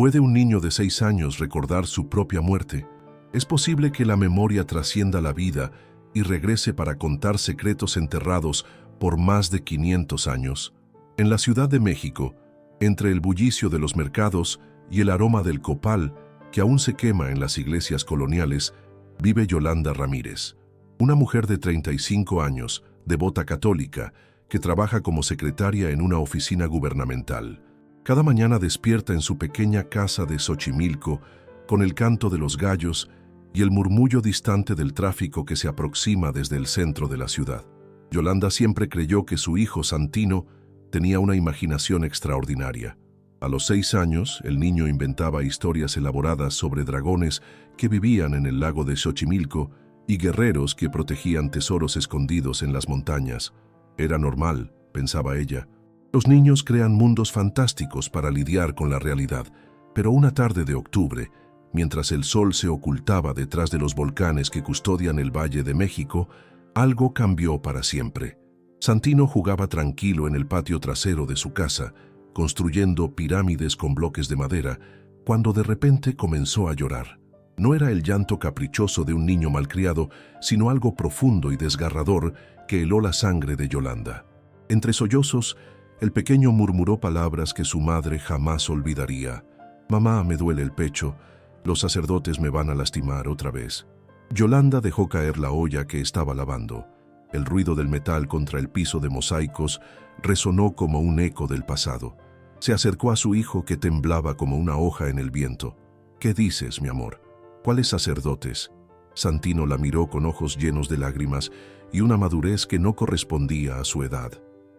¿Puede un niño de 6 años recordar su propia muerte? ¿Es posible que la memoria trascienda la vida y regrese para contar secretos enterrados por más de 500 años? En la Ciudad de México, entre el bullicio de los mercados y el aroma del copal que aún se quema en las iglesias coloniales, vive Yolanda Ramírez, una mujer de 35 años, devota católica, que trabaja como secretaria en una oficina gubernamental. Cada mañana despierta en su pequeña casa de Xochimilco con el canto de los gallos y el murmullo distante del tráfico que se aproxima desde el centro de la ciudad. Yolanda siempre creyó que su hijo Santino tenía una imaginación extraordinaria. A los 6 años, el niño inventaba historias elaboradas sobre dragones que vivían en el lago de Xochimilco y guerreros que protegían tesoros escondidos en las montañas. Era normal, pensaba ella. Los niños crean mundos fantásticos para lidiar con la realidad, pero una tarde de octubre, mientras el sol se ocultaba detrás de los volcanes que custodian el Valle de México, algo cambió para siempre. Santino jugaba tranquilo en el patio trasero de su casa, construyendo pirámides con bloques de madera, cuando de repente comenzó a llorar. No era el llanto caprichoso de un niño malcriado, sino algo profundo y desgarrador que heló la sangre de Yolanda. Entre sollozos, el pequeño murmuró palabras que su madre jamás olvidaría. «Mamá, me duele el pecho. Los sacerdotes me van a lastimar otra vez». Yolanda dejó caer la olla que estaba lavando. El ruido del metal contra el piso de mosaicos resonó como un eco del pasado. Se acercó a su hijo que temblaba como una hoja en el viento. «¿Qué dices, mi amor? ¿Cuáles sacerdotes?» Santino la miró con ojos llenos de lágrimas y una madurez que no correspondía a su edad.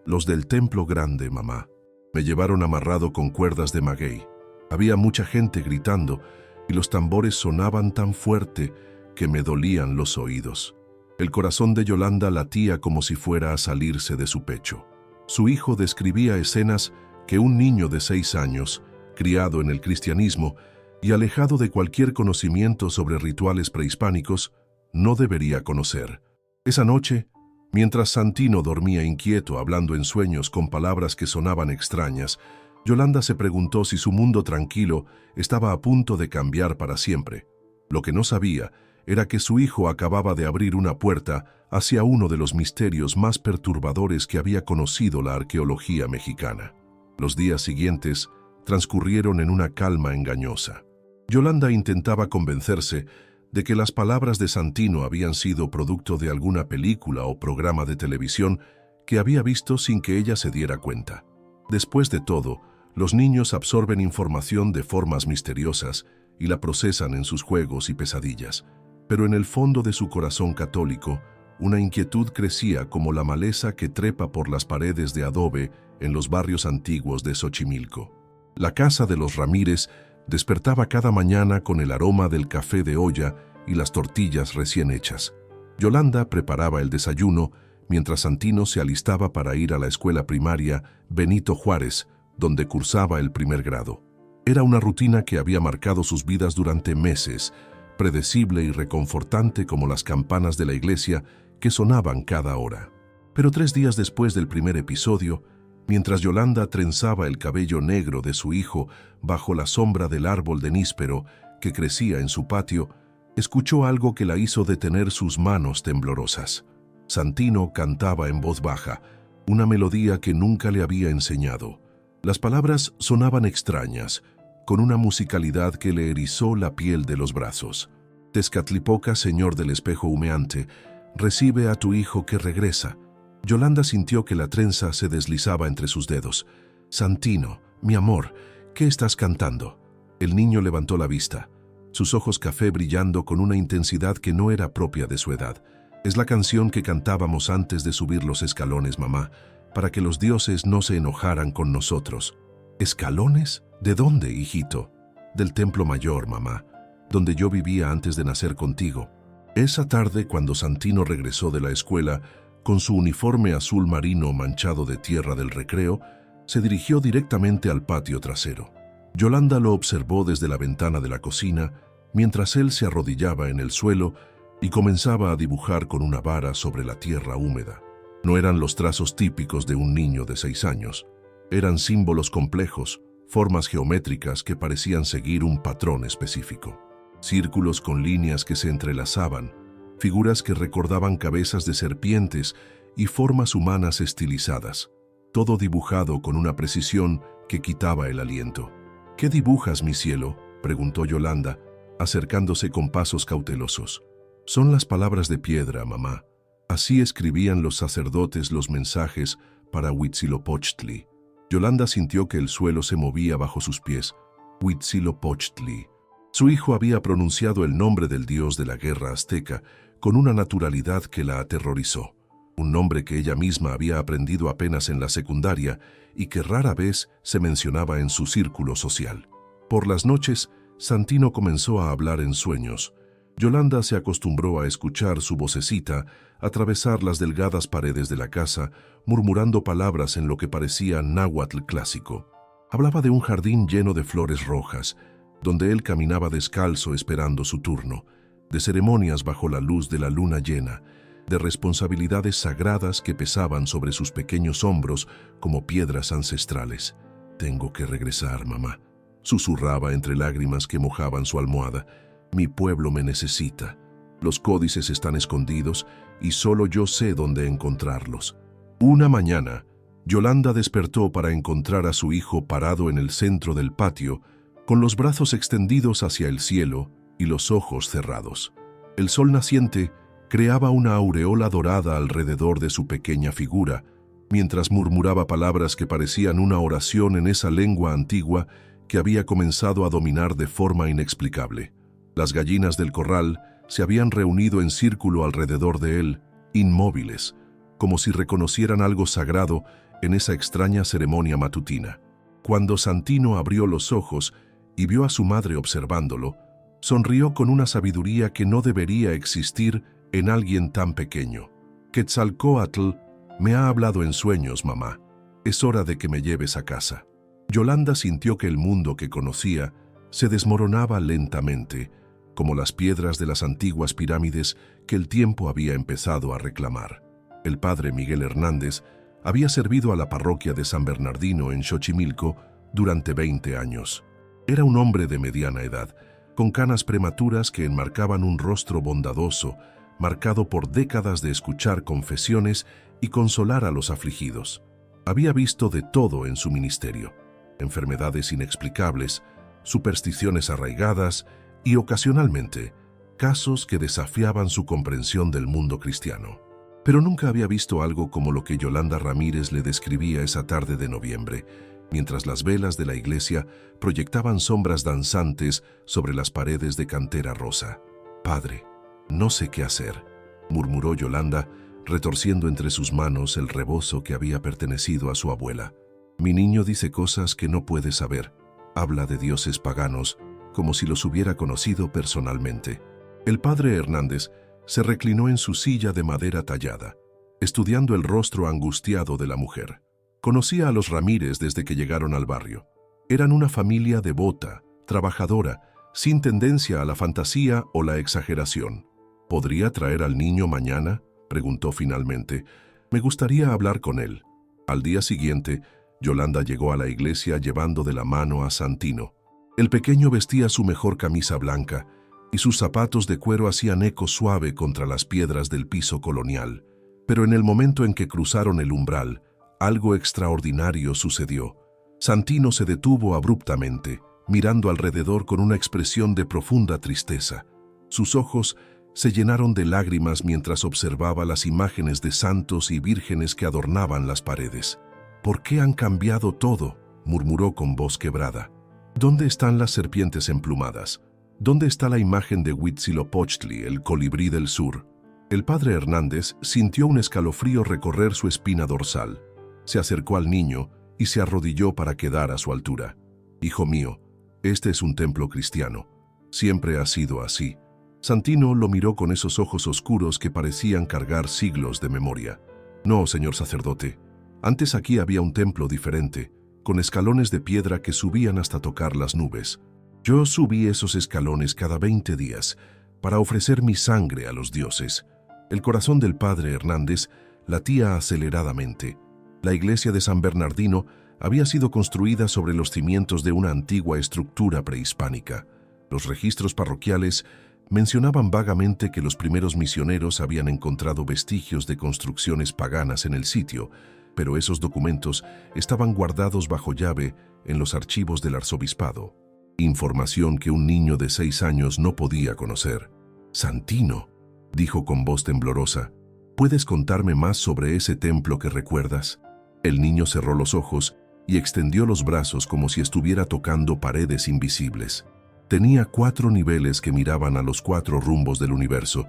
«Los del templo grande, mamá. Me llevaron amarrado con cuerdas de maguey. Había mucha gente gritando y los tambores sonaban tan fuerte que me dolían los oídos». El corazón de Yolanda latía como si fuera a salirse de su pecho. Su hijo describía escenas que un niño de 6 años, criado en el cristianismo y alejado de cualquier conocimiento sobre rituales prehispánicos, no debería conocer. Esa noche, mientras Santino dormía inquieto hablando en sueños con palabras que sonaban extrañas, Yolanda se preguntó si su mundo tranquilo estaba a punto de cambiar para siempre. Lo que no sabía era que su hijo acababa de abrir una puerta hacia uno de los misterios más perturbadores que había conocido la arqueología mexicana. Los días siguientes transcurrieron en una calma engañosa. Yolanda intentaba convencerse de que las palabras de Santino habían sido producto de alguna película o programa de televisión que había visto sin que ella se diera cuenta. Después de todo, los niños absorben información de formas misteriosas y la procesan en sus juegos y pesadillas. Pero en el fondo de su corazón católico, una inquietud crecía como la maleza que trepa por las paredes de adobe en los barrios antiguos de Xochimilco. La casa de los Ramírez despertaba cada mañana con el aroma del café de olla y las tortillas recién hechas. Yolanda preparaba el desayuno, mientras Santino se alistaba para ir a la escuela primaria Benito Juárez, donde cursaba el primer grado. Era una rutina que había marcado sus vidas durante meses, predecible y reconfortante como las campanas de la iglesia que sonaban cada hora. Pero 3 días después del primer episodio, mientras Yolanda trenzaba el cabello negro de su hijo bajo la sombra del árbol de níspero que crecía en su patio, escuchó algo que la hizo detener sus manos temblorosas. Santino cantaba en voz baja, una melodía que nunca le había enseñado. Las palabras sonaban extrañas, con una musicalidad que le erizó la piel de los brazos. «Tezcatlipoca, señor del espejo humeante, recibe a tu hijo que regresa». Yolanda sintió que la trenza se deslizaba entre sus dedos. «Santino, mi amor, ¿qué estás cantando?» El niño levantó la vista, sus ojos café brillando con una intensidad que no era propia de su edad. «Es la canción que cantábamos antes de subir los escalones, mamá, para que los dioses no se enojaran con nosotros». «¿Escalones? ¿De dónde, hijito?» «Del templo mayor, mamá, donde yo vivía antes de nacer contigo». Esa tarde, cuando Santino regresó de la escuela, con su uniforme azul marino manchado de tierra del recreo, se dirigió directamente al patio trasero. Yolanda lo observó desde la ventana de la cocina, mientras él se arrodillaba en el suelo y comenzaba a dibujar con una vara sobre la tierra húmeda. No eran los trazos típicos de un niño de 6 años. Eran símbolos complejos, formas geométricas que parecían seguir un patrón específico, círculos con líneas que se entrelazaban, figuras que recordaban cabezas de serpientes y formas humanas estilizadas, todo dibujado con una precisión que quitaba el aliento. «¿Qué dibujas, mi cielo?», preguntó Yolanda, acercándose con pasos cautelosos. «Son las palabras de piedra, mamá. Así escribían los sacerdotes los mensajes para Huitzilopochtli». Yolanda sintió que el suelo se movía bajo sus pies. Huitzilopochtli. Su hijo había pronunciado el nombre del dios de la guerra azteca con una naturalidad que la aterrorizó. Un nombre que ella misma había aprendido apenas en la secundaria y que rara vez se mencionaba en su círculo social. Por las noches, Santino comenzó a hablar en sueños. Yolanda se acostumbró a escuchar su vocecita atravesar las delgadas paredes de la casa, murmurando palabras en lo que parecía náhuatl clásico. Hablaba de un jardín lleno de flores rojas, donde él caminaba descalzo esperando su turno, de ceremonias bajo la luz de la luna llena, de responsabilidades sagradas que pesaban sobre sus pequeños hombros como piedras ancestrales. «Tengo que regresar, mamá», susurraba entre lágrimas que mojaban su almohada. «Mi pueblo me necesita. Los códices están escondidos y solo yo sé dónde encontrarlos». Una mañana, Yolanda despertó para encontrar a su hijo parado en el centro del patio, con los brazos extendidos hacia el cielo y los ojos cerrados. El sol naciente creaba una aureola dorada alrededor de su pequeña figura, mientras murmuraba palabras que parecían una oración en esa lengua antigua que había comenzado a dominar de forma inexplicable. Las gallinas del corral se habían reunido en círculo alrededor de él, inmóviles, como si reconocieran algo sagrado en esa extraña ceremonia matutina. Cuando Santino abrió los ojos y vio a su madre observándolo, sonrió con una sabiduría que no debería existir en alguien tan pequeño. «Quetzalcóatl me ha hablado en sueños, mamá. Es hora de que me lleves a casa». Yolanda sintió que el mundo que conocía se desmoronaba lentamente, como las piedras de las antiguas pirámides que el tiempo había empezado a reclamar. El padre Miguel Hernández había servido a la parroquia de San Bernardino en Xochimilco durante 20 años. Era un hombre de mediana edad, con canas prematuras que enmarcaban un rostro bondadoso, marcado por décadas de escuchar confesiones y consolar a los afligidos. Había visto de todo en su ministerio: enfermedades inexplicables, supersticiones arraigadas y, ocasionalmente, casos que desafiaban su comprensión del mundo cristiano. Pero nunca había visto algo como lo que Yolanda Ramírez le describía esa tarde de noviembre, mientras las velas de la iglesia proyectaban sombras danzantes sobre las paredes de cantera rosa. «Padre, no sé qué hacer», murmuró Yolanda, retorciendo entre sus manos el rebozo que había pertenecido a su abuela. «Mi niño dice cosas que no puede saber. Habla de dioses paganos, como si los hubiera conocido personalmente». El padre Hernández se reclinó en su silla de madera tallada, estudiando el rostro angustiado de la mujer. Conocía a los Ramírez desde que llegaron al barrio. Eran una familia devota, trabajadora, sin tendencia a la fantasía o la exageración. «¿Podría traer al niño mañana?», preguntó finalmente. «Me gustaría hablar con él». Al día siguiente, Yolanda llegó a la iglesia llevando de la mano a Santino. El pequeño vestía su mejor camisa blanca y sus zapatos de cuero hacían eco suave contra las piedras del piso colonial. Pero en el momento en que cruzaron el umbral, algo extraordinario sucedió. Santino se detuvo abruptamente, mirando alrededor con una expresión de profunda tristeza. Sus ojos se llenaron de lágrimas mientras observaba las imágenes de santos y vírgenes que adornaban las paredes. «¿Por qué han cambiado todo?», murmuró con voz quebrada. «¿Dónde están las serpientes emplumadas? ¿Dónde está la imagen de Huitzilopochtli, el colibrí del sur?». El padre Hernández sintió un escalofrío recorrer su espina dorsal. Se acercó al niño y se arrodilló para quedar a su altura. «Hijo mío, este es un templo cristiano. Siempre ha sido así». Santino lo miró con esos ojos oscuros que parecían cargar siglos de memoria. «No, señor sacerdote. Antes aquí había un templo diferente, con escalones de piedra que subían hasta tocar las nubes. Yo subí esos escalones cada 20 días para ofrecer mi sangre a los dioses». El corazón del padre Hernández latía aceleradamente. La iglesia de San Bernardino había sido construida sobre los cimientos de una antigua estructura prehispánica. Los registros parroquiales mencionaban vagamente que los primeros misioneros habían encontrado vestigios de construcciones paganas en el sitio, pero esos documentos estaban guardados bajo llave en los archivos del arzobispado. Información que un niño de 6 años no podía conocer. «Santino», dijo con voz temblorosa, «¿puedes contarme más sobre ese templo que recuerdas?» El niño cerró los ojos y extendió los brazos como si estuviera tocando paredes invisibles. Tenía 4 niveles que miraban a los 4 rumbos del universo.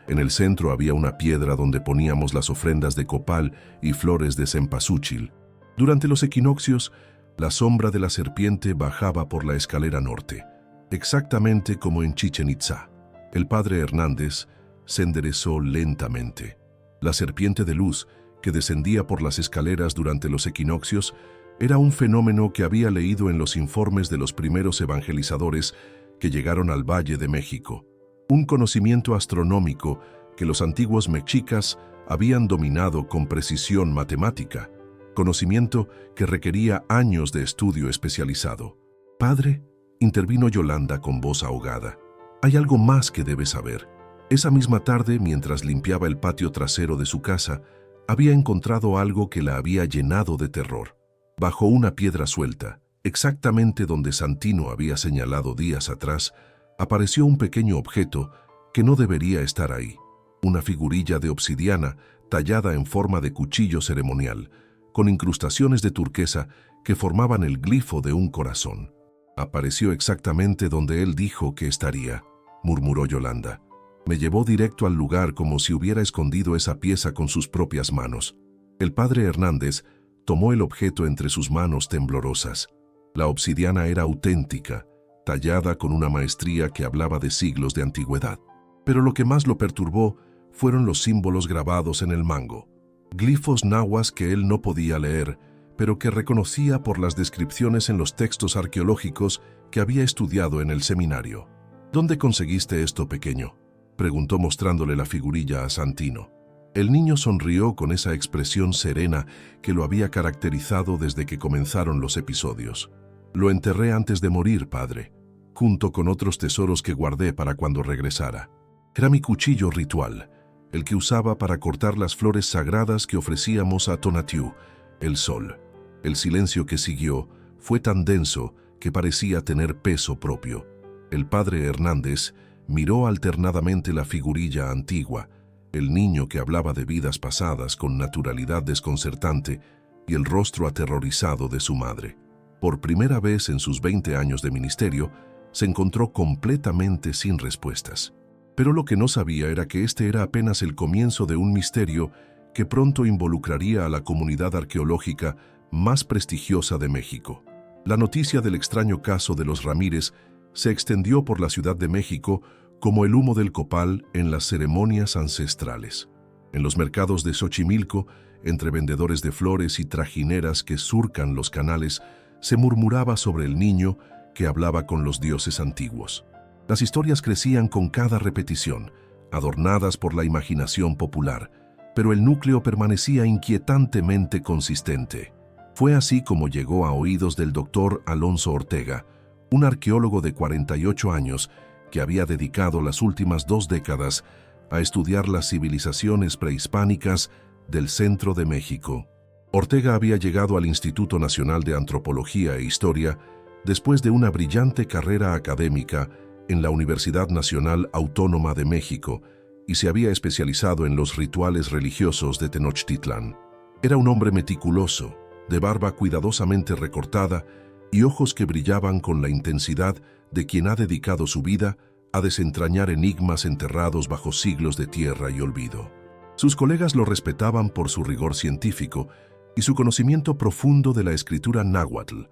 En el centro había una piedra donde poníamos las ofrendas de copal y flores de cempasúchil. Durante los equinoccios, la sombra de la serpiente bajaba por la escalera norte, exactamente como en Chichén Itzá. El padre Hernández se enderezó lentamente. La serpiente de luz, que descendía por las escaleras durante los equinoccios, era un fenómeno que había leído en los informes de los primeros evangelizadores que llegaron al Valle de México. Un conocimiento astronómico que los antiguos mexicas habían dominado con precisión matemática, conocimiento que requería años de estudio especializado. «Padre», intervino Yolanda con voz ahogada, «hay algo más que debes saber». Esa misma tarde, mientras limpiaba el patio trasero de su casa, había encontrado algo que la había llenado de terror. Bajo una piedra suelta, exactamente donde Santino había señalado días atrás, apareció un pequeño objeto que no debería estar ahí. Una figurilla de obsidiana tallada en forma de cuchillo ceremonial, con incrustaciones de turquesa que formaban el glifo de un corazón. «Apareció exactamente donde él dijo que estaría», murmuró Yolanda. «Me llevó directo al lugar como si hubiera escondido esa pieza con sus propias manos». El padre Hernández tomó el objeto entre sus manos temblorosas. La obsidiana era auténtica, tallada con una maestría que hablaba de siglos de antigüedad. Pero lo que más lo perturbó fueron los símbolos grabados en el mango. Glifos nahuas que él no podía leer, pero que reconocía por las descripciones en los textos arqueológicos que había estudiado en el seminario. «¿Dónde conseguiste esto, pequeño?», preguntó mostrándole la figurilla a Santino. El niño sonrió con esa expresión serena que lo había caracterizado desde que comenzaron los episodios. «Lo enterré antes de morir, padre, junto con otros tesoros que guardé para cuando regresara. Era mi cuchillo ritual, el que usaba para cortar las flores sagradas que ofrecíamos a Tonatiuh, el sol». El silencio que siguió fue tan denso que parecía tener peso propio. El padre Hernández miró alternadamente la figurilla antigua, el niño que hablaba de vidas pasadas con naturalidad desconcertante y el rostro aterrorizado de su madre. Por primera vez en sus 20 años de ministerio, se encontró completamente sin respuestas. Pero lo que no sabía era que este era apenas el comienzo de un misterio que pronto involucraría a la comunidad arqueológica más prestigiosa de México. La noticia del extraño caso de los Ramírez se extendió por la Ciudad de México como el humo del copal en las ceremonias ancestrales. En los mercados de Xochimilco, entre vendedores de flores y trajineras que surcan los canales, se murmuraba sobre el niño que hablaba con los dioses antiguos. Las historias crecían con cada repetición, adornadas por la imaginación popular, pero el núcleo permanecía inquietantemente consistente. Fue así como llegó a oídos del doctor Alonso Ortega, un arqueólogo de 48 años que había dedicado las últimas 2 décadas a estudiar las civilizaciones prehispánicas del centro de México. Ortega había llegado al Instituto Nacional de Antropología e Historia después de una brillante carrera académica en la Universidad Nacional Autónoma de México y se había especializado en los rituales religiosos de Tenochtitlán. Era un hombre meticuloso, de barba cuidadosamente recortada y ojos que brillaban con la intensidad de quien ha dedicado su vida a desentrañar enigmas enterrados bajo siglos de tierra y olvido. Sus colegas lo respetaban por su rigor científico y su conocimiento profundo de la escritura náhuatl,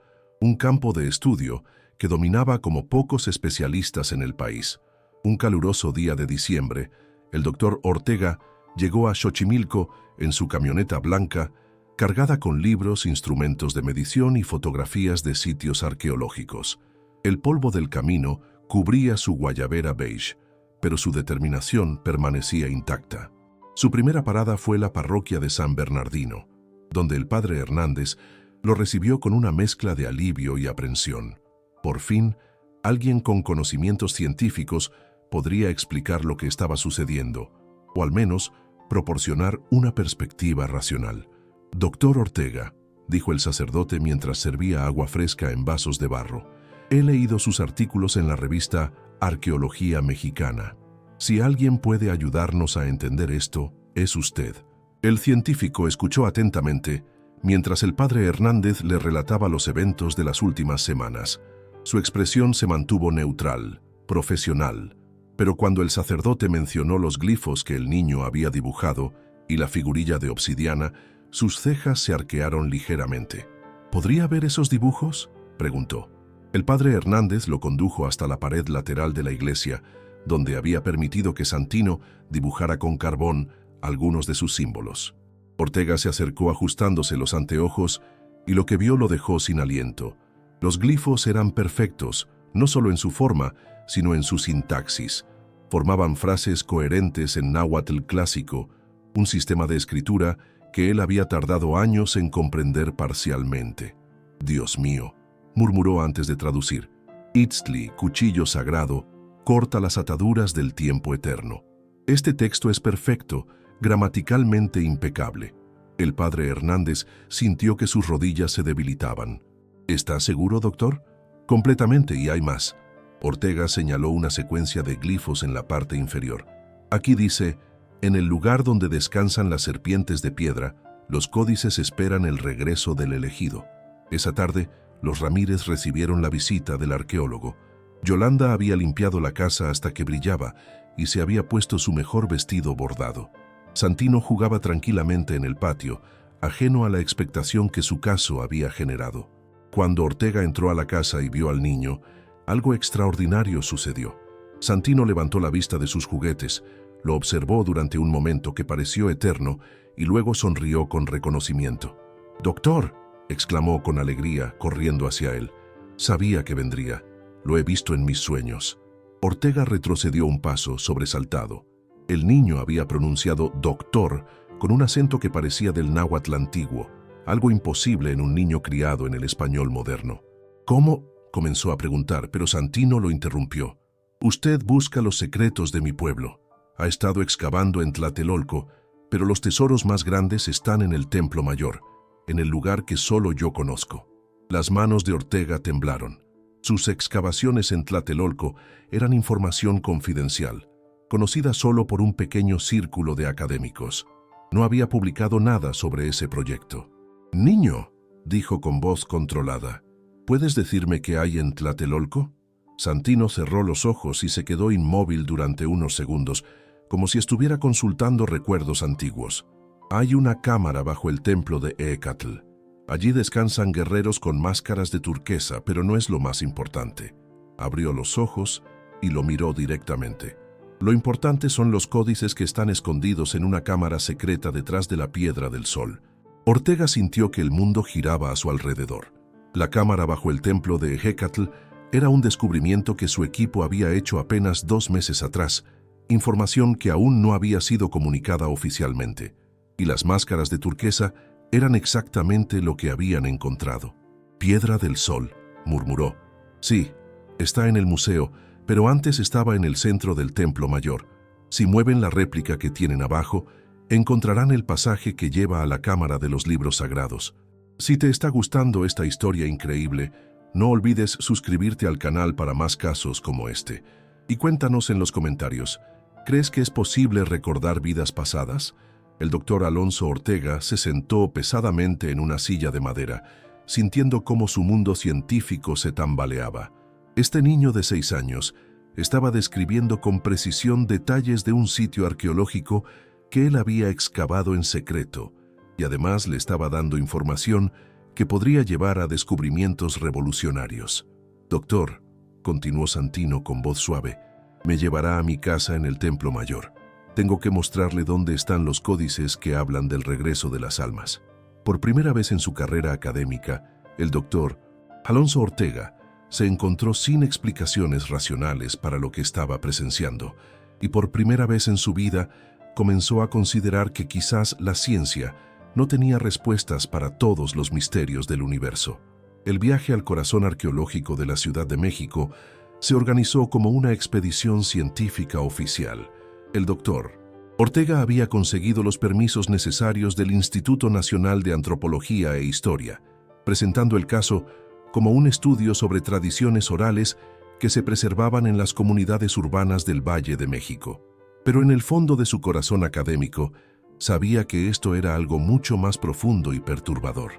un campo de estudio que dominaba como pocos especialistas en el país. Un caluroso día de diciembre, el doctor Ortega llegó a Xochimilco en su camioneta blanca, cargada con libros, instrumentos de medición y fotografías de sitios arqueológicos. El polvo del camino cubría su guayabera beige, pero su determinación permanecía intacta. Su primera parada fue la parroquia de San Bernardino, donde el padre Hernández Lo recibió con una mezcla de alivio y aprensión. Por fin, alguien con conocimientos científicos podría explicar lo que estaba sucediendo, o al menos proporcionar una perspectiva racional. «Doctor Ortega», dijo el sacerdote mientras servía agua fresca en vasos de barro, «he leído sus artículos en la revista Arqueología Mexicana. Si alguien puede ayudarnos a entender esto, es usted». El científico escuchó atentamente mientras el padre Hernández le relataba los eventos de las últimas semanas. Su expresión se mantuvo neutral, profesional, pero cuando el sacerdote mencionó los glifos que el niño había dibujado y la figurilla de obsidiana, sus cejas se arquearon ligeramente. «¿Podría ver esos dibujos?», preguntó. El padre Hernández lo condujo hasta la pared lateral de la iglesia, donde había permitido que Santino dibujara con carbón algunos de sus símbolos. Ortega se acercó ajustándose los anteojos y lo que vio lo dejó sin aliento. Los glifos eran perfectos, no solo en su forma, sino en su sintaxis. Formaban frases coherentes en náhuatl clásico, un sistema de escritura que él había tardado años en comprender parcialmente. «Dios mío», murmuró antes de traducir. «Itztli, cuchillo sagrado, corta las ataduras del tiempo eterno». Este texto es perfecto, gramaticalmente impecable. El padre Hernández sintió que sus rodillas se debilitaban. «¿Está seguro, doctor?» «Completamente, y hay más». Ortega señaló una secuencia de glifos en la parte inferior. Aquí dice: «En el lugar donde descansan las serpientes de piedra, los códices esperan el regreso del elegido». Esa tarde, los Ramírez recibieron la visita del arqueólogo. Yolanda había limpiado la casa hasta que brillaba y se había puesto su mejor vestido bordado. Santino jugaba tranquilamente en el patio, ajeno a la expectación que su caso había generado. Cuando Ortega entró a la casa y vio al niño, algo extraordinario sucedió. Santino levantó la vista de sus juguetes, lo observó durante un momento que pareció eterno y luego sonrió con reconocimiento. «¡Doctor!», exclamó con alegría, corriendo hacia él. «Sabía que vendría. Lo he visto en mis sueños». Ortega retrocedió un paso, sobresaltado. El niño había pronunciado «doctor» con un acento que parecía del náhuatl antiguo, algo imposible en un niño criado en el español moderno. «¿Cómo?», comenzó a preguntar, pero Santino lo interrumpió. «Usted busca los secretos de mi pueblo. Ha estado excavando en Tlatelolco, pero los tesoros más grandes están en el Templo Mayor, en el lugar que solo yo conozco». Las manos de Ortega temblaron. Sus excavaciones en Tlatelolco eran información confidencial, conocida solo por un pequeño círculo de académicos. No había publicado nada sobre ese proyecto. «Niño», dijo con voz controlada, «¿puedes decirme qué hay en Tlatelolco?». Santino cerró los ojos y se quedó inmóvil durante unos segundos, como si estuviera consultando recuerdos antiguos. «Hay una cámara bajo el templo de Écatl. Allí descansan guerreros con máscaras de turquesa, pero no es lo más importante». Abrió los ojos y lo miró directamente. «Lo importante son los códices que están escondidos en una cámara secreta detrás de la Piedra del Sol». Ortega sintió que el mundo giraba a su alrededor. La cámara bajo el templo de Écatl era un descubrimiento que su equipo había hecho apenas 2 meses atrás, información que aún no había sido comunicada oficialmente. Y las máscaras de turquesa eran exactamente lo que habían encontrado. «Piedra del Sol», murmuró. «Sí, está en el museo, pero antes estaba en el centro del Templo Mayor. Si mueven la réplica que tienen abajo, encontrarán el pasaje que lleva a la Cámara de los Libros Sagrados». Si te está gustando esta historia increíble, no olvides suscribirte al canal para más casos como este. Y cuéntanos en los comentarios, ¿crees que es posible recordar vidas pasadas? El doctor Alonso Ortega se sentó pesadamente en una silla de madera, sintiendo cómo su mundo científico se tambaleaba. Este niño de 6 años estaba describiendo con precisión detalles de un sitio arqueológico que él había excavado en secreto, y además le estaba dando información que podría llevar a descubrimientos revolucionarios. «Doctor», continuó Santino con voz suave, «me llevará a mi casa en el Templo Mayor. Tengo que mostrarle dónde están los códices que hablan del regreso de las almas». Por primera vez en su carrera académica, el doctor Alonso Ortega se encontró sin explicaciones racionales para lo que estaba presenciando, y por primera vez en su vida comenzó a considerar que quizás la ciencia no tenía respuestas para todos los misterios del universo. El viaje al corazón arqueológico de la Ciudad de México se organizó como una expedición científica oficial. El doctor Ortega había conseguido los permisos necesarios del Instituto Nacional de Antropología e Historia, presentando el caso como un estudio sobre tradiciones orales que se preservaban en las comunidades urbanas del Valle de México. Pero en el fondo de su corazón académico, sabía que esto era algo mucho más profundo y perturbador.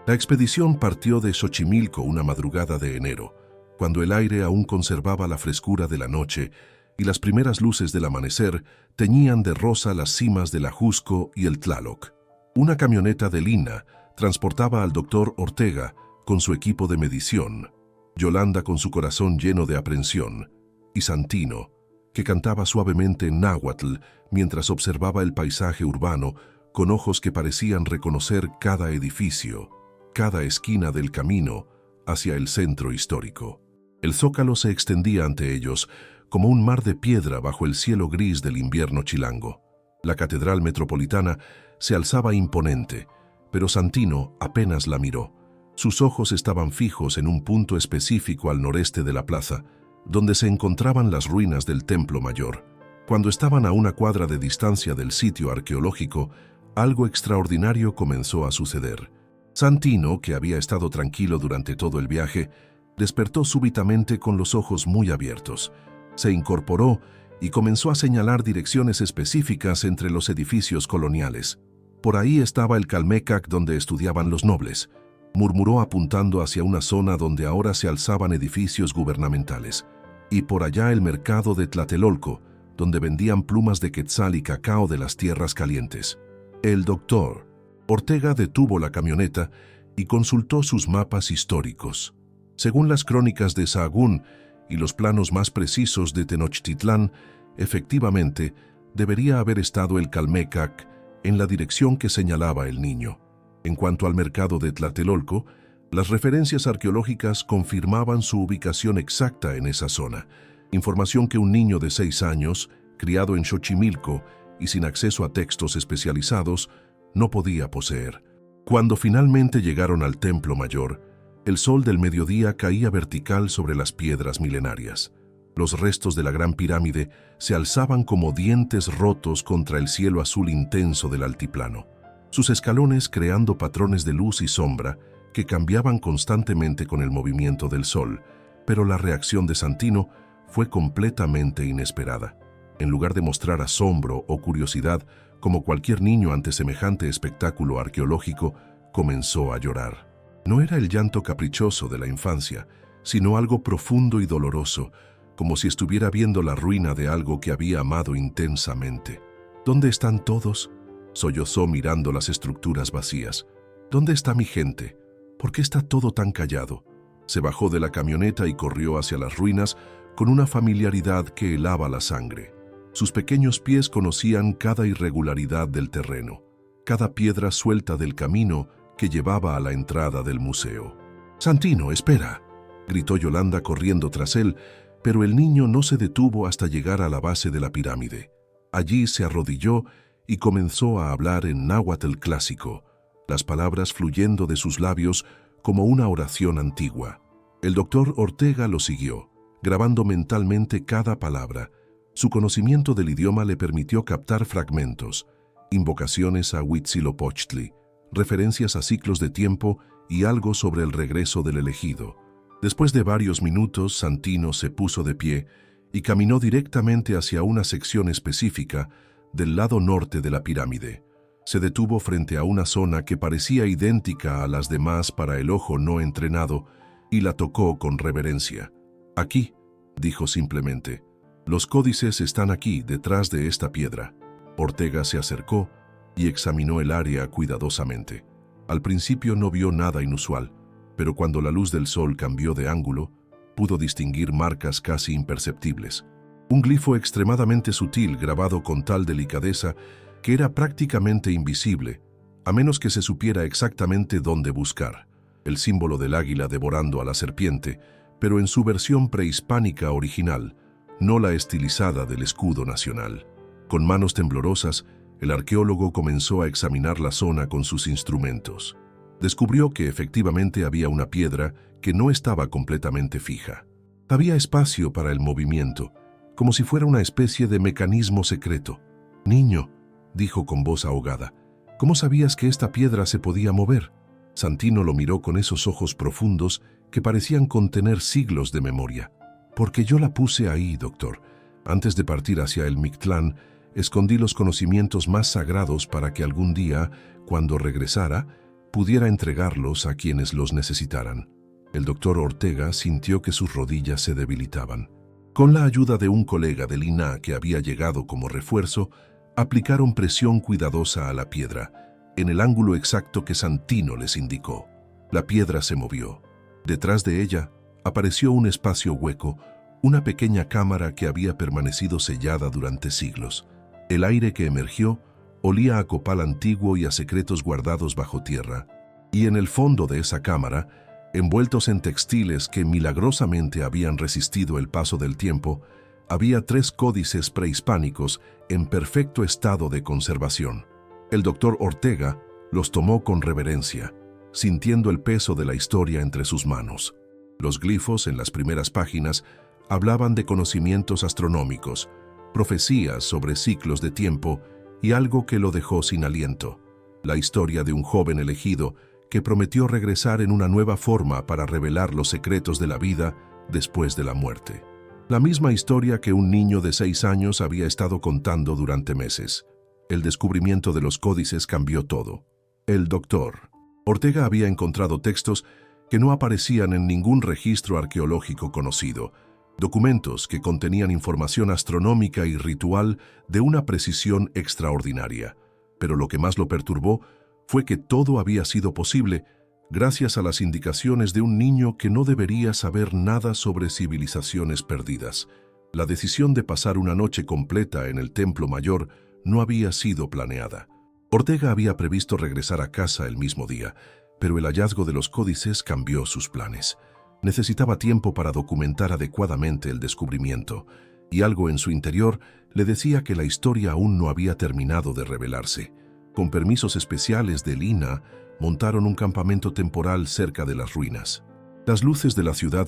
La expedición partió de Xochimilco una madrugada de enero, cuando el aire aún conservaba la frescura de la noche y las primeras luces del amanecer teñían de rosa las cimas del Ajusco y el Tlaloc. Una camioneta de Lina transportaba al doctor Ortega con su equipo de medición, Yolanda con su corazón lleno de aprensión, y Santino, que cantaba suavemente en náhuatl mientras observaba el paisaje urbano con ojos que parecían reconocer cada edificio, cada esquina del camino hacia el centro histórico. El zócalo se extendía ante ellos como un mar de piedra bajo el cielo gris del invierno chilango. La catedral metropolitana se alzaba imponente, pero Santino apenas la miró. Sus ojos estaban fijos en un punto específico al noreste de la plaza, donde se encontraban las ruinas del Templo Mayor. Cuando estaban a una cuadra de distancia del sitio arqueológico, algo extraordinario comenzó a suceder. Santino, que había estado tranquilo durante todo el viaje, despertó súbitamente con los ojos muy abiertos. Se incorporó y comenzó a señalar direcciones específicas entre los edificios coloniales. Por ahí estaba el Calmecac donde estudiaban los nobles, murmuró apuntando hacia una zona donde ahora se alzaban edificios gubernamentales. Y por allá el mercado de Tlatelolco, donde vendían plumas de quetzal y cacao de las tierras calientes. El doctor Ortega detuvo la camioneta y consultó sus mapas históricos. Según las crónicas de Sahagún y los planos más precisos de Tenochtitlán, efectivamente, debería haber estado el Calmecac en la dirección que señalaba el niño. En cuanto al mercado de Tlatelolco, las referencias arqueológicas confirmaban su ubicación exacta en esa zona, información que un niño de 6 años, criado en Xochimilco y sin acceso a textos especializados, no podía poseer. Cuando finalmente llegaron al Templo Mayor, el sol del mediodía caía vertical sobre las piedras milenarias. Los restos de la Gran Pirámide se alzaban como dientes rotos contra el cielo azul intenso del altiplano, sus escalones creando patrones de luz y sombra que cambiaban constantemente con el movimiento del sol, pero la reacción de Santino fue completamente inesperada. En lugar de mostrar asombro o curiosidad, como cualquier niño ante semejante espectáculo arqueológico, comenzó a llorar. No era el llanto caprichoso de la infancia, sino algo profundo y doloroso, como si estuviera viendo la ruina de algo que había amado intensamente. ¿Dónde están todos?, sollozó mirando las estructuras vacías. ¿Dónde está mi gente? ¿Por qué está todo tan callado? Se bajó de la camioneta y corrió hacia las ruinas con una familiaridad que helaba la sangre. Sus pequeños pies conocían cada irregularidad del terreno, cada piedra suelta del camino que llevaba a la entrada del museo. «Santino, espera», gritó Yolanda corriendo tras él, pero el niño no se detuvo hasta llegar a la base de la pirámide. Allí se arrodilló y comenzó a hablar en náhuatl clásico, las palabras fluyendo de sus labios como una oración antigua. El doctor Ortega lo siguió, grabando mentalmente cada palabra. Su conocimiento del idioma le permitió captar fragmentos, invocaciones a Huitzilopochtli, referencias a ciclos de tiempo y algo sobre el regreso del elegido. Después de varios minutos, Santino se puso de pie y caminó directamente hacia una sección específica del lado norte de la pirámide. Se detuvo frente a una zona que parecía idéntica a las demás para el ojo no entrenado y la tocó con reverencia. «Aquí», dijo simplemente. «Los códices están aquí, detrás de esta piedra». Ortega se acercó y examinó el área cuidadosamente. Al principio no vio nada inusual, pero cuando la luz del sol cambió de ángulo, pudo distinguir marcas casi imperceptibles. Un glifo extremadamente sutil grabado con tal delicadeza que era prácticamente invisible, a menos que se supiera exactamente dónde buscar. El símbolo del águila devorando a la serpiente, pero en su versión prehispánica original, no la estilizada del escudo nacional. Con manos temblorosas, El arqueólogo comenzó a examinar la zona con sus instrumentos. Descubrió que efectivamente había una piedra que no estaba completamente fija. Había espacio para el movimiento, como si fuera una especie de mecanismo secreto. «Niño», dijo con voz ahogada, «¿cómo sabías que esta piedra se podía mover?» Santino lo miró con esos ojos profundos que parecían contener siglos de memoria. «Porque yo la puse ahí, doctor. Antes de partir hacia el Mictlán, escondí los conocimientos más sagrados para que algún día, cuando regresara, pudiera entregarlos a quienes los necesitaran». El doctor Ortega sintió que sus rodillas se debilitaban. Con la ayuda de un colega del INAH que había llegado como refuerzo, aplicaron presión cuidadosa a la piedra, en el ángulo exacto que Santino les indicó. La piedra se movió. Detrás de ella apareció un espacio hueco, una pequeña cámara que había permanecido sellada durante siglos. El aire que emergió olía a copal antiguo y a secretos guardados bajo tierra. Y en el fondo de esa cámara, envueltos en textiles que milagrosamente habían resistido el paso del tiempo, había 3 códices prehispánicos en perfecto estado de conservación. El doctor Ortega los tomó con reverencia, sintiendo el peso de la historia entre sus manos. Los glifos en las primeras páginas hablaban de conocimientos astronómicos, profecías sobre ciclos de tiempo y algo que lo dejó sin aliento: la historia de un joven elegido que prometió regresar en una nueva forma para revelar los secretos de la vida después de la muerte. La misma historia que un niño de 6 años había estado contando durante meses. El descubrimiento de los códices cambió todo. El doctor Ortega había encontrado textos que no aparecían en ningún registro arqueológico conocido, documentos que contenían información astronómica y ritual de una precisión extraordinaria. Pero lo que más lo perturbó fue que todo había sido posible gracias a las indicaciones de un niño que no debería saber nada sobre civilizaciones perdidas. La decisión de pasar una noche completa en el Templo Mayor no había sido planeada. Ortega había previsto regresar a casa el mismo día, pero el hallazgo de los códices cambió sus planes. Necesitaba tiempo para documentar adecuadamente el descubrimiento, y algo en su interior le decía que la historia aún no había terminado de revelarse. Con permisos especiales del INAH, montaron un campamento temporal cerca de las ruinas. Las luces de la ciudad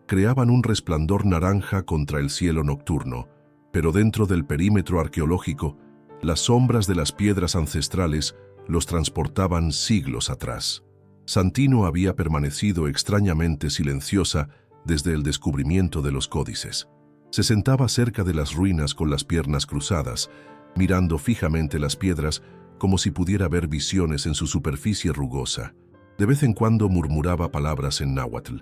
creaban un resplandor naranja contra el cielo nocturno, pero dentro del perímetro arqueológico, las sombras de las piedras ancestrales los transportaban siglos atrás. Santino había permanecido extrañamente silenciosa desde el descubrimiento de los códices. Se sentaba cerca de las ruinas con las piernas cruzadas, mirando fijamente las piedras como si pudiera ver visiones en su superficie rugosa. De vez en cuando murmuraba palabras en náhuatl,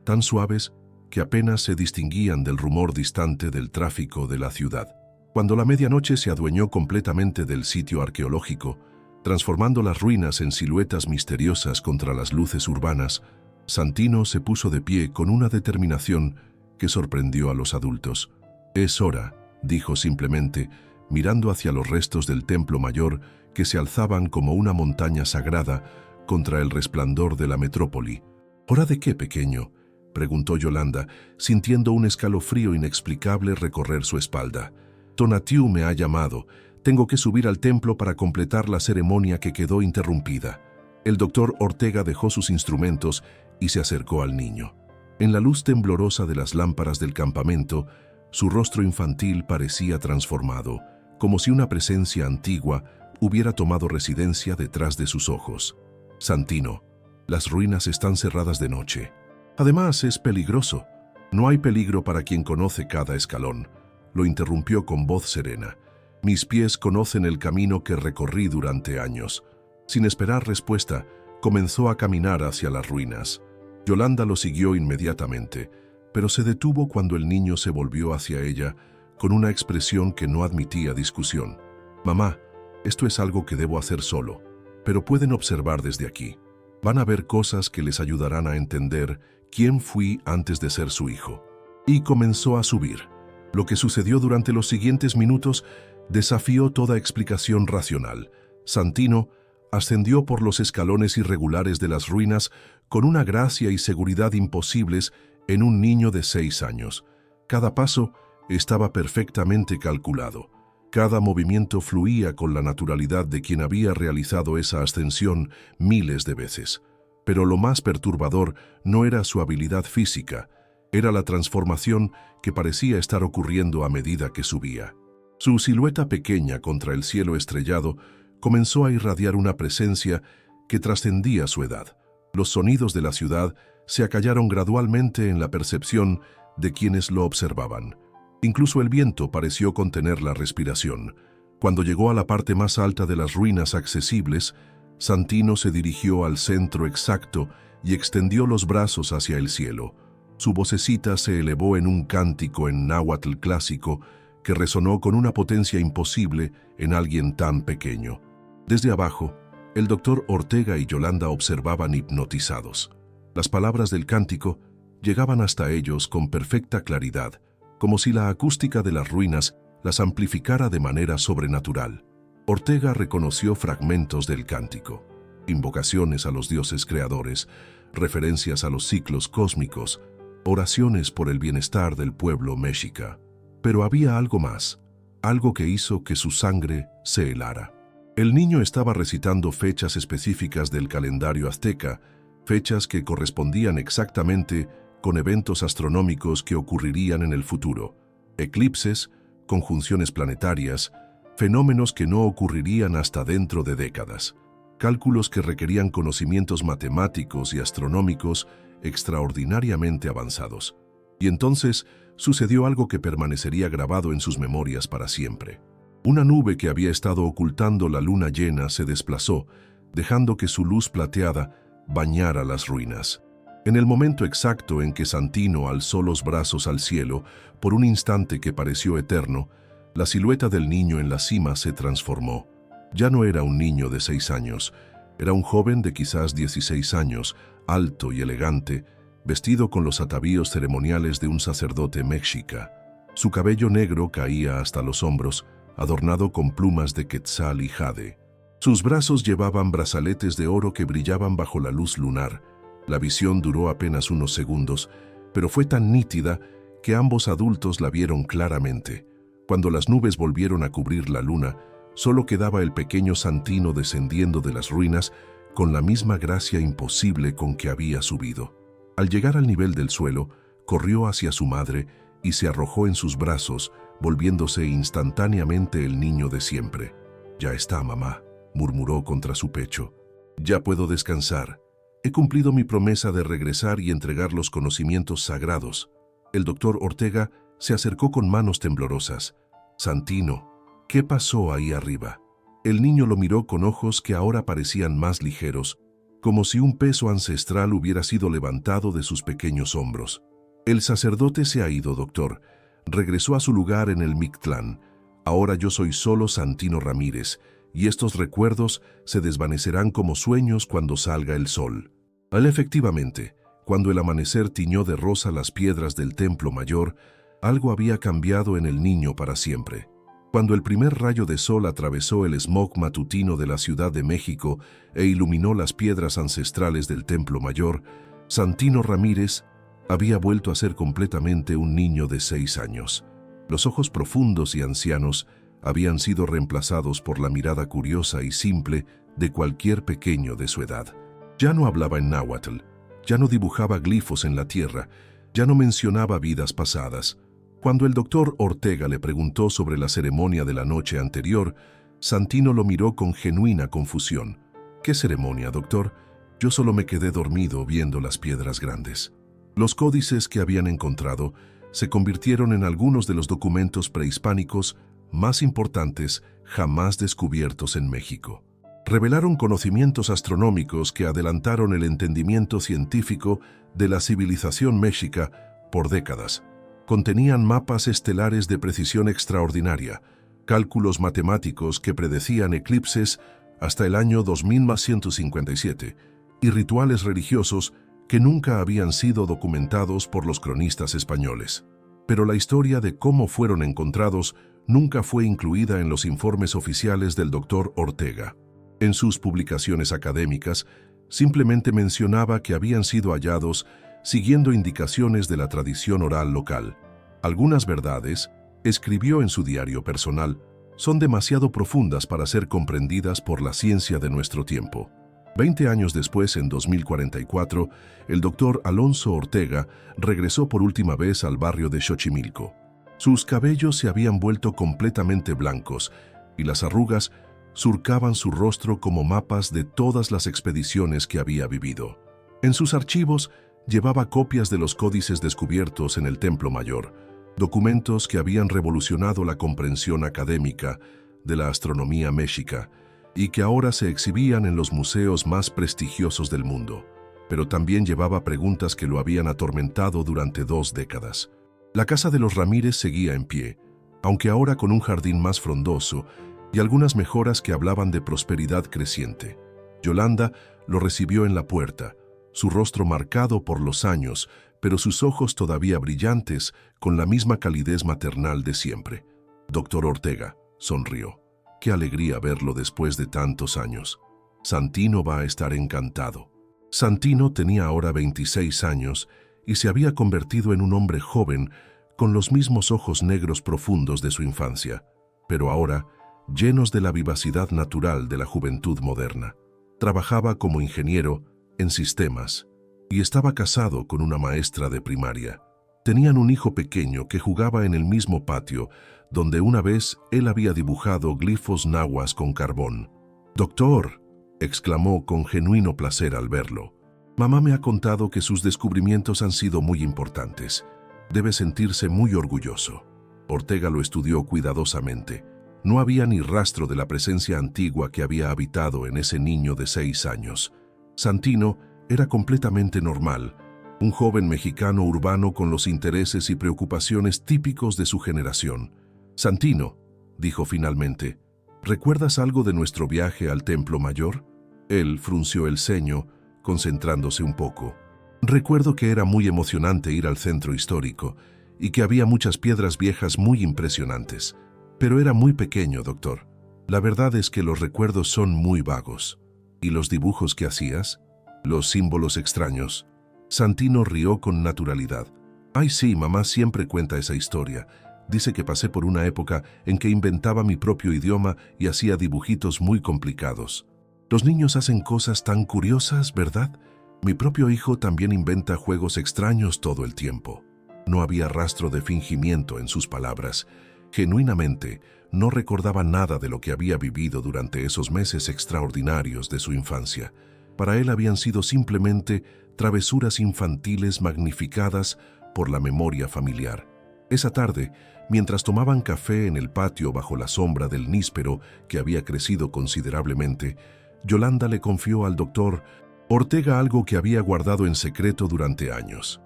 tan suaves que apenas se distinguían del rumor distante del tráfico de la ciudad. Cuando la medianoche se adueñó completamente del sitio arqueológico, transformando las ruinas en siluetas misteriosas contra las luces urbanas, Santino se puso de pie con una determinación que sorprendió a los adultos. «Es hora», dijo simplemente, mirando hacia los restos del Templo Mayor que se alzaban como una montaña sagrada contra el resplandor de la metrópoli. «¿Hora de qué, pequeño?», preguntó Yolanda, sintiendo un escalofrío inexplicable recorrer su espalda. «Tonatiuh me ha llamado. Tengo que subir al templo para completar la ceremonia que quedó interrumpida». El doctor Ortega dejó sus instrumentos y se acercó al niño. En la luz temblorosa de las lámparas del campamento, su rostro infantil parecía transformado, como si una presencia antigua hubiera tomado residencia detrás de sus ojos. «Santino, las ruinas están cerradas de noche. Además, es peligroso». «No hay peligro para quien conoce cada escalón», lo interrumpió con voz serena. «Mis pies conocen el camino que recorrí durante años». Sin esperar respuesta, comenzó a caminar hacia las ruinas. Yolanda lo siguió inmediatamente, pero se detuvo cuando el niño se volvió hacia ella con una expresión que no admitía discusión. «Mamá, esto es algo que debo hacer solo, pero pueden observar desde aquí. Van a ver cosas que les ayudarán a entender quién fui antes de ser su hijo». Y comenzó a subir. Lo que sucedió durante los siguientes minutos desafió toda explicación racional. Santino ascendió por los escalones irregulares de las ruinas con una gracia y seguridad imposibles en un niño de 6 años. Cada paso estaba perfectamente calculado. Cada movimiento fluía con la naturalidad de quien había realizado esa ascensión miles de veces. Pero lo más perturbador no era su habilidad física, era la transformación que parecía estar ocurriendo a medida que subía. Su silueta pequeña contra el cielo estrellado comenzó a irradiar una presencia que trascendía su edad. Los sonidos de la ciudad se acallaron gradualmente en la percepción de quienes lo observaban. Incluso el viento pareció contener la respiración. Cuando llegó a la parte más alta de las ruinas accesibles, Santino se dirigió al centro exacto y extendió los brazos hacia el cielo. Su vocecita se elevó en un cántico en náhuatl clásico que resonó con una potencia imposible en alguien tan pequeño. Desde abajo, el doctor Ortega y Yolanda observaban hipnotizados. Las palabras del cántico llegaban hasta ellos con perfecta claridad, como si la acústica de las ruinas las amplificara de manera sobrenatural. Ortega reconoció fragmentos del cántico, invocaciones a los dioses creadores, referencias a los ciclos cósmicos, oraciones por el bienestar del pueblo mexica. Pero había algo más, algo que hizo que su sangre se helara. El niño estaba recitando fechas específicas del calendario azteca, fechas que correspondían exactamente con eventos astronómicos que ocurrirían en el futuro, eclipses, conjunciones planetarias, fenómenos que no ocurrirían hasta dentro de décadas, cálculos que requerían conocimientos matemáticos y astronómicos extraordinariamente avanzados. Y entonces sucedió algo que permanecería grabado en sus memorias para siempre. Una nube que había estado ocultando la luna llena se desplazó, dejando que su luz plateada bañara las ruinas. En el momento exacto en que Santino alzó los brazos al cielo, por un instante que pareció eterno, la silueta del niño en la cima se transformó. Ya no era un niño de 6 años, era un joven de quizás 16 años, alto y elegante, vestido con los atavíos ceremoniales de un sacerdote mexica. Su cabello negro caía hasta los hombros, adornado con plumas de quetzal y jade. Sus brazos llevaban brazaletes de oro que brillaban bajo la luz lunar. La visión duró apenas unos segundos, pero fue tan nítida que ambos adultos la vieron claramente. Cuando las nubes volvieron a cubrir la luna, solo quedaba el pequeño Santino descendiendo de las ruinas con la misma gracia imposible con que había subido. Al llegar al nivel del suelo, corrió hacia su madre y se arrojó en sus brazos, volviéndose instantáneamente el niño de siempre. «Ya está, mamá», murmuró contra su pecho. «Ya puedo descansar. He cumplido mi promesa de regresar y entregar los conocimientos sagrados». El doctor Ortega se acercó con manos temblorosas. «Santino, ¿qué pasó ahí arriba?». El niño lo miró con ojos que ahora parecían más ligeros, como si un peso ancestral hubiera sido levantado de sus pequeños hombros. «El sacerdote se ha ido, doctor. Regresó a su lugar en el Mictlán. Ahora yo soy solo Santino Ramírez, y estos recuerdos se desvanecerán como sueños cuando salga el sol». Efectivamente, cuando el amanecer tiñó de rosa las piedras del templo mayor, algo había cambiado en el niño para siempre. Cuando el primer rayo de sol atravesó el smog matutino de la Ciudad de México e iluminó las piedras ancestrales del templo mayor, Santino Ramírez había vuelto a ser completamente un niño de 6 años. Los ojos profundos y ancianos habían sido reemplazados por la mirada curiosa y simple de cualquier pequeño de su edad. Ya no hablaba en náhuatl, ya no dibujaba glifos en la tierra, ya no mencionaba vidas pasadas. Cuando el doctor Ortega le preguntó sobre la ceremonia de la noche anterior, Santino lo miró con genuina confusión. «¿Qué ceremonia, doctor? Yo solo me quedé dormido viendo las piedras grandes». Los códices que habían encontrado se convirtieron en algunos de los documentos prehispánicos más importantes jamás descubiertos en México. Revelaron conocimientos astronómicos que adelantaron el entendimiento científico de la civilización mexica por décadas. Contenían mapas estelares de precisión extraordinaria, cálculos matemáticos que predecían eclipses hasta el año 2157 y rituales religiosos que nunca habían sido documentados por los cronistas españoles. Pero la historia de cómo fueron encontrados nunca fue incluida en los informes oficiales del doctor Ortega. En sus publicaciones académicas, simplemente mencionaba que habían sido hallados siguiendo indicaciones de la tradición oral local. Algunas verdades, escribió en su diario personal, son demasiado profundas para ser comprendidas por la ciencia de nuestro tiempo. 20 años después, en 2044, el doctor Alonso Ortega regresó por última vez al barrio de Xochimilco. Sus cabellos se habían vuelto completamente blancos y las arrugas surcaban su rostro como mapas de todas las expediciones que había vivido. En sus archivos llevaba copias de los códices descubiertos en el Templo Mayor, documentos que habían revolucionado la comprensión académica de la astronomía mexica y que ahora se exhibían en los museos más prestigiosos del mundo. Pero también llevaba preguntas que lo habían atormentado durante 2 décadas. La casa de los Ramírez seguía en pie, aunque ahora con un jardín más frondoso y algunas mejoras que hablaban de prosperidad creciente. Yolanda lo recibió en la puerta, su rostro marcado por los años, pero sus ojos todavía brillantes, con la misma calidez maternal de siempre. «Doctor Ortega», sonrió. «Qué alegría verlo después de tantos años. Santino va a estar encantado». Santino tenía ahora 26 años y se había convertido en un hombre joven con los mismos ojos negros profundos de su infancia, pero ahora llenos de la vivacidad natural de la juventud moderna. Trabajaba como ingeniero en sistemas y estaba casado con una maestra de primaria. Tenían un hijo pequeño que jugaba en el mismo patio donde una vez él había dibujado glifos nahuas con carbón. «Doctor», exclamó con genuino placer al verlo. «Mamá me ha contado que sus descubrimientos han sido muy importantes. Debe sentirse muy orgulloso». Ortega lo estudió cuidadosamente. No había ni rastro de la presencia antigua que había habitado en ese niño de 6 años. Santino era completamente normal, un joven mexicano urbano con los intereses y preocupaciones típicos de su generación. «Santino», dijo finalmente, «¿recuerdas algo de nuestro viaje al Templo Mayor?» Él frunció el ceño, concentrándose un poco. «Recuerdo que era muy emocionante ir al centro histórico y que había muchas piedras viejas muy impresionantes. Pero era muy pequeño, doctor. La verdad es que los recuerdos son muy vagos. ¿Y los dibujos que hacías? Los símbolos extraños». Santino rió con naturalidad. «Ay, sí, mamá siempre cuenta esa historia. Dice que pasé por una época en que inventaba mi propio idioma y hacía dibujitos muy complicados. Los niños hacen cosas tan curiosas, ¿verdad? Mi propio hijo también inventa juegos extraños todo el tiempo». No había rastro de fingimiento en sus palabras. Genuinamente, no recordaba nada de lo que había vivido durante esos meses extraordinarios de su infancia. Para él habían sido simplemente travesuras infantiles magnificadas por la memoria familiar. Esa tarde, mientras tomaban café en el patio bajo la sombra del níspero que había crecido considerablemente, Yolanda le confió al doctor Ortega algo que había guardado en secreto durante años.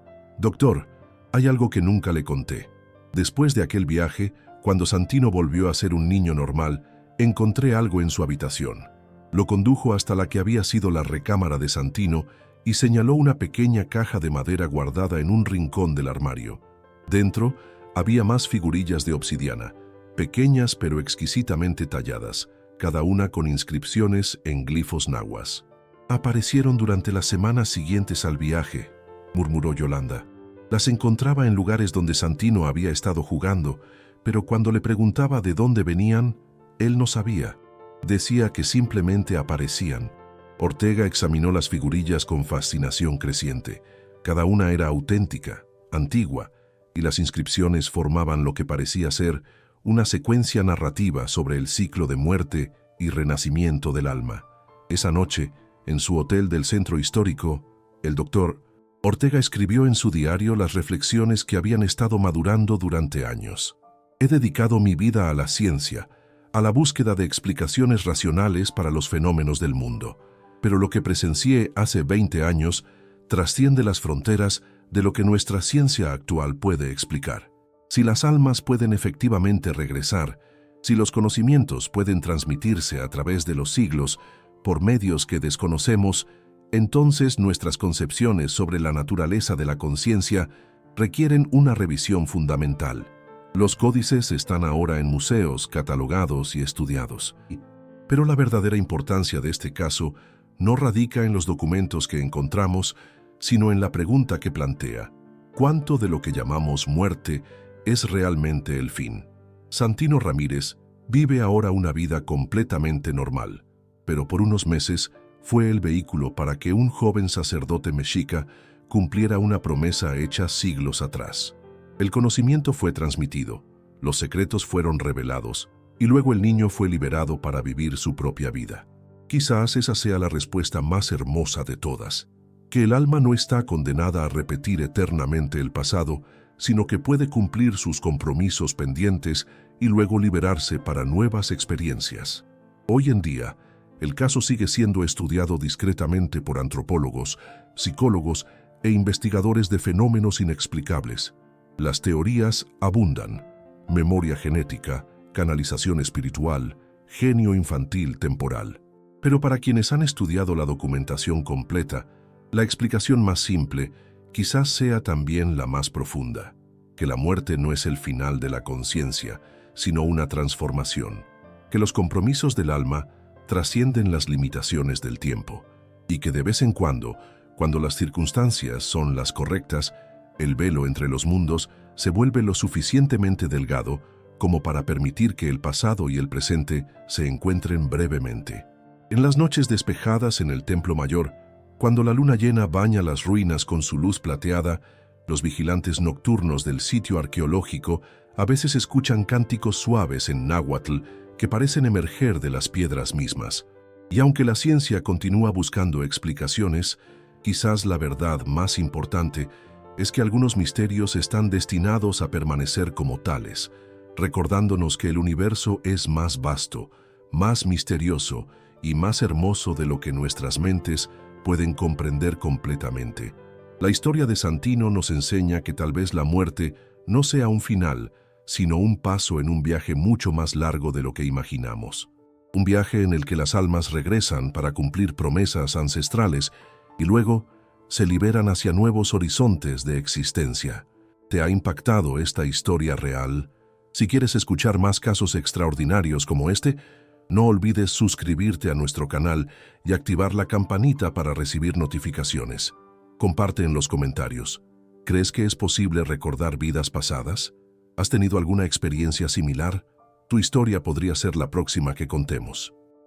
«Doctor, hay algo que nunca le conté. Después de aquel viaje, cuando Santino volvió a ser un niño normal, encontré algo en su habitación». Lo condujo hasta la que había sido la recámara de Santino y señaló una pequeña caja de madera guardada en un rincón del armario. Dentro había más figurillas de obsidiana, pequeñas pero exquisitamente talladas, cada una con inscripciones en glifos nahuas. «Aparecieron durante las semanas siguientes al viaje», murmuró Yolanda. «Las encontraba en lugares donde Santino había estado jugando, pero cuando le preguntaba de dónde venían, él no sabía. Decía que simplemente aparecían». Ortega examinó las figurillas con fascinación creciente. Cada una era auténtica, antigua, y las inscripciones formaban lo que parecía ser una secuencia narrativa sobre el ciclo de muerte y renacimiento del alma. Esa noche, en su hotel del centro histórico, el doctor Ortega escribió en su diario las reflexiones que habían estado madurando durante años. «He dedicado mi vida a la ciencia, a la búsqueda de explicaciones racionales para los fenómenos del mundo. Pero lo que presencié hace 20 años trasciende las fronteras de lo que nuestra ciencia actual puede explicar. Si las almas pueden efectivamente regresar, si los conocimientos pueden transmitirse a través de los siglos por medios que desconocemos, entonces nuestras concepciones sobre la naturaleza de la conciencia requieren una revisión fundamental. Los códices están ahora en museos, catalogados y estudiados. Pero la verdadera importancia de este caso no radica en los documentos que encontramos, sino en la pregunta que plantea: ¿cuánto de lo que llamamos muerte es realmente el fin? Santino Ramírez Vive ahora una vida completamente normal, pero por unos meses fue el vehículo para que un joven sacerdote mexica cumpliera una promesa hecha siglos atrás. El conocimiento fue transmitido, los secretos fueron revelados, y luego el niño fue liberado para vivir su propia vida. Quizás esa sea la respuesta más hermosa de todas, que el alma no está condenada a repetir eternamente el pasado, sino que puede cumplir sus compromisos pendientes y luego liberarse para nuevas experiencias. Hoy en día, el caso sigue siendo estudiado discretamente por antropólogos, psicólogos e investigadores de fenómenos inexplicables. Las teorías abundan: memoria genética, canalización espiritual, genio infantil temporal. Pero para quienes han estudiado la documentación completa, la explicación más simple quizás sea también la más profunda, que la muerte no es el final de la conciencia, sino una transformación, que los compromisos del alma trascienden las limitaciones del tiempo, y que de vez en cuando las circunstancias son las correctas, el velo entre los mundos se vuelve lo suficientemente delgado como para permitir que el pasado y el presente se encuentren brevemente. En las noches despejadas en el Templo Mayor, cuando la luna llena baña las ruinas con su luz plateada, los vigilantes nocturnos del sitio arqueológico a veces escuchan cánticos suaves en náhuatl que parecen emerger de las piedras mismas. Y aunque la ciencia continúa buscando explicaciones, quizás la verdad más importante es que algunos misterios están destinados a permanecer como tales, recordándonos que el universo es más vasto, más misterioso y más hermoso de lo que nuestras mentes pueden comprender completamente. La historia de Santino nos enseña que tal vez la muerte no sea un final, sino un paso en un viaje mucho más largo de lo que imaginamos. Un viaje en el que las almas regresan para cumplir promesas ancestrales y luego se liberan hacia nuevos horizontes de existencia. ¿Te ha impactado esta historia real? Si quieres escuchar más casos extraordinarios como este, no olvides suscribirte a nuestro canal y activar la campanita para recibir notificaciones. Comparte en los comentarios. ¿Crees que es posible recordar vidas pasadas? ¿Has tenido alguna experiencia similar? Tu historia podría ser la próxima que contemos.